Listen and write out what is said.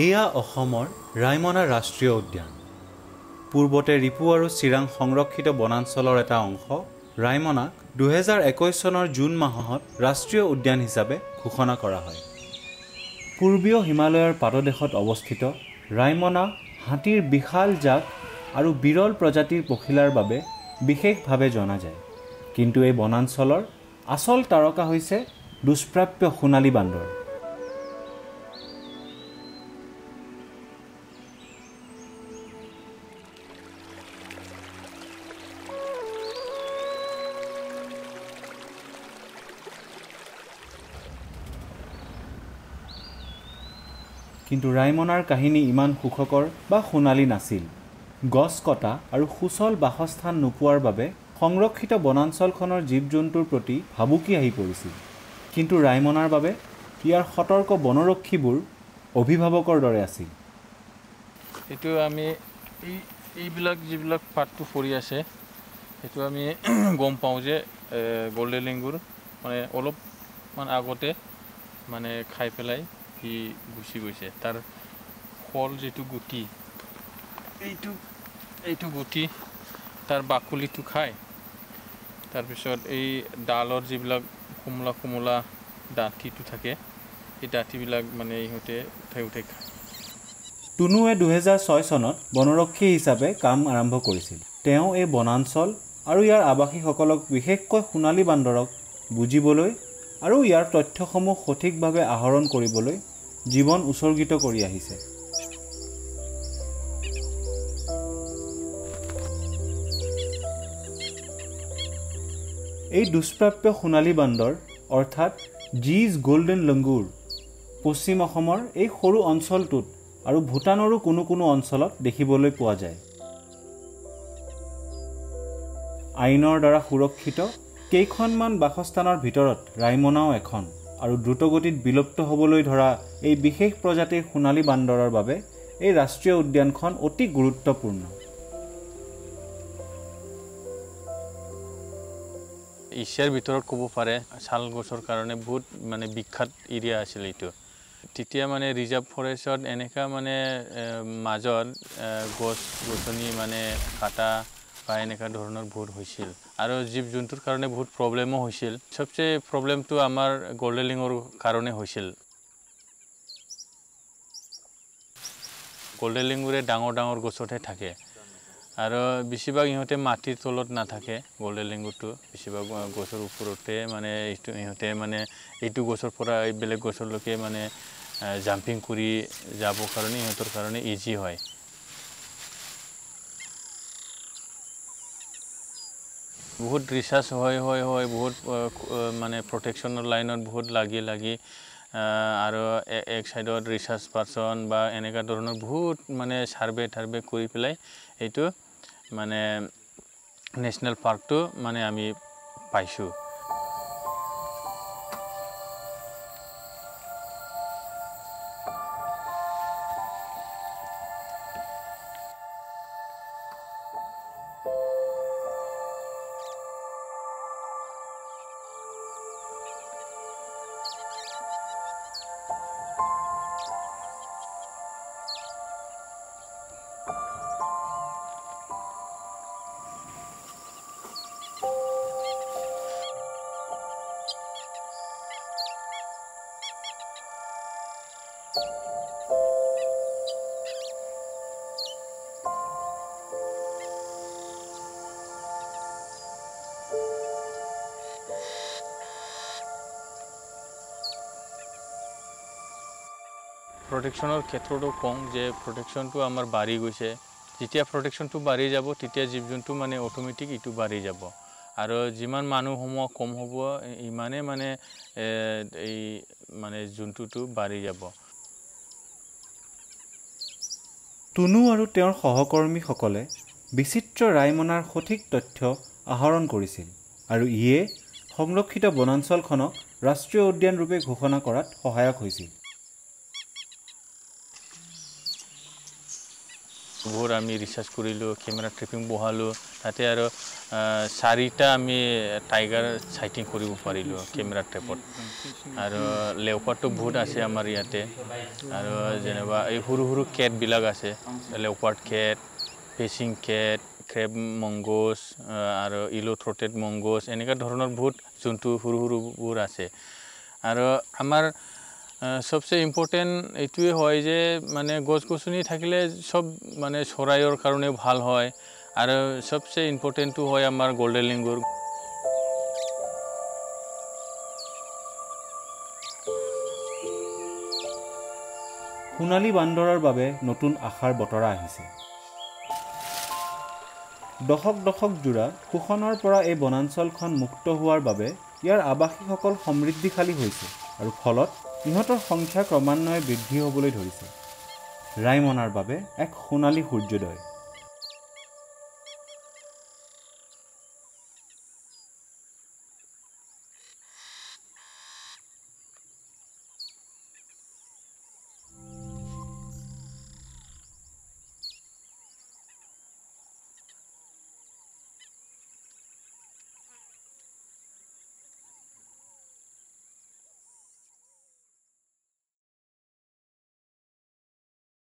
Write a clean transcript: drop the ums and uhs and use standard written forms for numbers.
এয়া অসমৰ ৰাইমনা ৰাষ্ট্ৰীয় উদ্যান। পূৰ্বতে ৰিপু আৰু চিৰাং সংৰক্ষিত বনাঞ্চলৰ এটা অংশ ৰাইমনাক 2021 চনৰ জুন মাহত ৰাষ্ট্ৰীয় উদ্যান হিচাপে ঘোষণা কৰা হয়। পূৰ্বীয় হিমালয়ৰ পাদদেশত অৱস্থিত ৰাইমনা হাতীৰ বিশাল জাক আৰু বিৰল প্ৰজাতিৰ পখিলাৰ বাবে বিশেষভাৱে জনা যায়। কিন্তু এই বনাঞ্চলৰ আচল তাৰকা হৈছে দুষ্প্ৰাপ্য সোণালী বান্দৰ। কিন্তু ৰাইমনাৰ কাহিনী ইমান সুখকৰ বা সোণালী নাছিল। গছ কটা আৰু সুচল বাসস্থান নোপোৱাৰ বাবে সংৰক্ষিত বনাঞ্চলখনৰ জীৱ-জন্তুৰ প্ৰতি ভাবুকি আহি পৰিছিল। কিন্তু ৰাইমনাৰ বাবে ইয়াৰ সতৰ্ক বনৰক্ষীবোৰ অভিভাৱকৰ দৰে আছিল। এইটো আমি এইবিলাক যিবিলাক পাতটো পৰি আছে সেইটো আমি গম পাওঁ যে গল্ডেন লেংগুৰ মানে অলপমান আগতে মানে খাই পেলাই সি গুচি গৈছে। তাৰ ফল যিটো গুটি এইটো গুটি তাৰ বাকলিটো খায়। তাৰপিছত এই ডালৰ যিবিলাক কোমলা ডাঁঠিটো থাকে এই ডাঁঠিবিলাক মানে ইহঁতে উঠাই খায়। টুনুৱে 2006 চনত বনৰক্ষী হিচাপে কাম আৰম্ভ কৰিছিল। তেওঁ এই বনাঞ্চল আৰু ইয়াৰ আৱাসীসকলক বিশেষকৈ সোণালী বান্দৰক বুজিবলৈ আৰু ইয়াৰ তথ্যসমূহ সঠিকভাৱে আহৰণ কৰিবলৈ জীৱন উৎসৰ্গিত কৰি আহিছে। এই দুষ্প্ৰাপ্য সোণালী বান্দৰ অৰ্থাৎ জিজ গল্ডেন লংগুৰ পশ্চিম অসমৰ এই সৰু অঞ্চলটোত আৰু ভূটানৰো কোনো অঞ্চলত দেখিবলৈ পোৱা যায়। আইনৰ দ্বাৰা সুৰক্ষিত কেইখনমান বাসস্থানৰ ভিতৰত ৰাইমনাও এখন। আৰু দ্ৰুতগতিত বিলুপ্ত হ'বলৈ ধৰা এই বিশেষ প্ৰজাতিৰ সোণালী বান্দৰৰ বাবে এই ৰাষ্ট্ৰীয় উদ্যানখন অতি গুৰুত্বপূৰ্ণ। এছিয়াৰ ভিতৰত ক'ব পাৰে শাল গছৰ কাৰণে বহুত মানে বিখ্যাত এৰিয়া আছিল এইটো। তেতিয়া মানে ৰিজাৰ্ভ ফৰেষ্টত এনেকা মানে মাজত গছ-গছনি মানে কাটা বা এনেকা ধৰণৰ বহুত হৈছিল আৰু জীৱ-জন্তুৰ কাৰণে বহুত প্ৰব্লেমো হৈছিল। সবচে প্ৰব্লেমটো আমাৰ গল্ডেন লেংগুৰ কাৰণে হৈছিল। গল্ডেন লেংগুৰে ডাঙৰ গছতহে থাকে আৰু বেছিভাগ ইহঁতে মাটিৰ তলত নাথাকে। গল্ডেন লেংগুৰটো বেছিভাগ গছৰ ওপৰতে মানে ইহঁতে মানে এইটো গছৰ পৰা বেলেগ গছলৈকে মানে জাম্পিং কৰি যাবৰ কাৰণে ইহঁতৰ কাৰণে ইজি হয়। বহুত ৰিচাৰ্চ হয় বহুত মানে প্ৰটেকশ্যনৰ লাইনত বহুত লাগি আৰু এক সাইডত ৰিচাৰ্চ পাৰ্চন বা এনেকা ধৰণৰ বহুত মানে সাৰ্ভে কৰি পেলাই এইটো মানে নেশ্যনেল পাৰ্কটো মানে আমি পাইছোঁ। প্ৰটেকশ্যনৰ ক্ষেত্ৰতো কওঁ যে প্ৰটেকশ্যনটো আমাৰ বাঢ়ি গৈছে। যেতিয়া প্ৰটেকশ্যনটো বাঢ়ি যাব তেতিয়া জীৱ-জন্তু মানে অট'মেটিক ইটো বাঢ়ি যাব আৰু যিমান মানুহসমূহ কম হ'ব ইমানে মানে এই মানে জন্তুটো বাঢ়ি যাব। টুনু আৰু তেওঁৰ সহকৰ্মীসকলে বিচিত্ৰ ৰাইমনাৰ সঠিক তথ্য আহৰণ কৰিছিল আৰু ইয়ে সংৰক্ষিত বনাঞ্চলখনক ৰাষ্ট্ৰীয় উদ্যান ৰূপে ঘোষণা কৰাত সহায়ক হৈছিল। বহুত আমি ৰিচাৰ্চ কৰিলোঁ, কেমেৰা ট্ৰেপিং বহালোঁ, তাতে আৰু 4টা আমি টাইগাৰ চাইটিং কৰিব পাৰিলোঁ কেমেৰা ট্ৰেপত। আৰু লেওপাৰ্ডটো বহুত আছে আমাৰ ইয়াতে, আৰু যেনিবা এই সৰু সৰু কেটবিলাক আছে, লেওপাৰ্ড কেট, ফেচিং কেট, ক্ৰেব মংগোছ আৰু ইলো থ্ৰটেড মংগোছ, এনেকুৱা ধৰণৰ বহুত জন্তু সৰু সৰুবোৰ আছে। আৰু আমাৰ সবচে ইম্পৰ্টেণ্ট এইটোৱে হয় যে মানে গছ গছনি থাকিলে সব মানে চৰাইৰ কাৰণে ভাল হয়। আৰু সবচে ইম্পৰ্টেণ্টটো হয় আমাৰ গোল্ডেন লিংগুৰ। সোণালী বান্দৰৰ বাবে নতুন আশাৰ বতৰা আহিছে। দশক দশক জোৰা শোষণৰ পৰা এই বনাঞ্চলখন মুক্ত হোৱাৰ বাবে ইয়াৰ আৱাসীসকল সমৃদ্ধিশালী হৈছে, আৰু ফলত ইহঁতৰ সংখ্যা ক্ৰমান্বয়ে বৃদ্ধি হ'বলৈ ধৰিছে। ৰাইমনাৰ বাবে এক সোণালী সূৰ্যোদয়।